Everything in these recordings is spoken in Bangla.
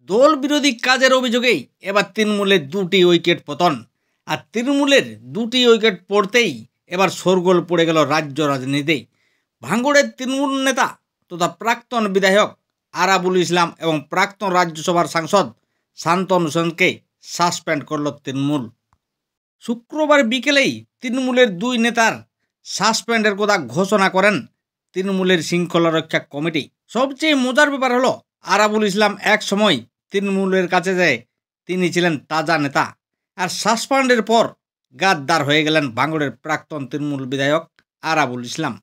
দল বিরোধী কাজের অভিযোগেই এবার তৃণমূলের 2টি উইকেট পতন। আর তৃণমূলের 2টি উইকেট পড়তেই এবার শোরগোল পড়ে গেল রাজ্য রাজনীতিতে। ভাঙড়ের তৃণমূল নেতা তথা প্রাক্তন বিধায়ক আরাবুল ইসলাম এবং প্রাক্তন রাজ্যসভার সাংসদ শান্তনু সেনকে সাসপেন্ড করল তৃণমূল। শুক্রবার বিকেলেই তৃণমূলের 2 নেতার সাসপেন্ডের কথা ঘোষণা করেন তৃণমূলের শৃঙ্খলা রক্ষা কমিটি। সবচেয়ে মজার ব্যাপার হলো, আরাবুল ইসলাম এক সময় তৃণমূলের কাছে যায় তিনি ছিলেন তাজা নেতা, আর সাসপেন্ডের পর গাদ্দার হয়ে গেলেন ভাঙড়ের প্রাক্তন তৃণমূল বিধায়ক আরাবুল ইসলাম।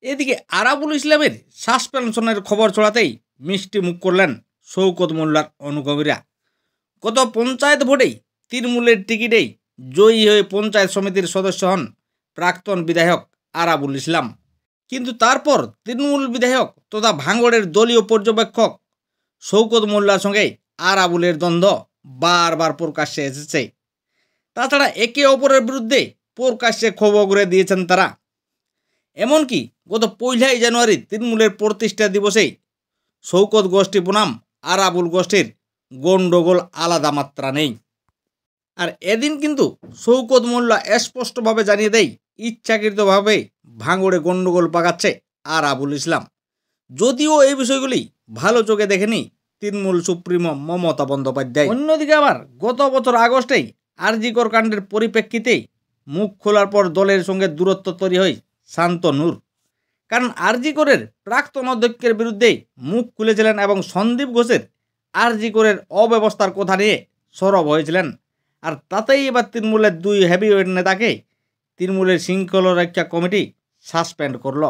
এদিকে আরাবুল ইসলামের সাসপেনশনের খবর ছড়াতেই মিষ্টি মুখ করলেন শওকত মোল্লার অনুগামীরা। গত পঞ্চায়েত ভোটেই তৃণমূলের টিকিটেই জয়ী হয়ে পঞ্চায়েত সমিতির সদস্য হন প্রাক্তন বিধায়ক আরাবুল ইসলাম। কিন্তু তারপর তৃণমূল বিধায়ক তথা ভাঙড়ের দলীয় পর্যবেক্ষক শওকত মোল্লার সঙ্গে আরাবুলের দ্বন্দ্ব বারবার প্রকাশ্যে এসেছে। তাছাড়া একে অপরের বিরুদ্ধে প্রকাশ্যে ক্ষোভ করে দিয়েছেন তারা। এমনকি গত 1 জানুয়ারি তৃণমূলের প্রতিষ্ঠা দিবসে শওকত গোষ্ঠী বনাম আরাবুল গোষ্ঠীর গণ্ডগোল আলাদা মাত্রা নেই। আর এদিন কিন্তু শওকত মোল্লা স্পষ্টভাবে জানিয়ে দেয় ইচ্ছাকৃতভাবে ভাঙড়ে গণ্ডগোল পাকাচ্ছে আরাবুল ইসলাম। যদিও এই বিষয়গুলি ভালো চোখে দেখেনি তৃণমূল সুপ্রিমো মমতা বন্দ্যোপাধ্যায়। অন্যদিকে আবার গত বছর আগস্টেই আরজিকর কাণ্ডের পরিপ্রেক্ষিতে মুখ খোলার পর দলের সঙ্গে দূরত্ব তৈরি হয় শান্তনুর। কারণ আরজিকরের প্রাক্তন অধ্যক্ষের বিরুদ্ধে মুখ খুলেছিলেন এবং সন্দীপ ঘোষের আরজিকরের অব্যবস্থার কথা নিয়ে সরব হয়েছিলেন। আর তাতেই এবার তৃণমূলের 2 হেভিওয়েট নেতাকে তৃণমূলের শৃঙ্খলা রক্ষা কমিটি সাসপেন্ড করল।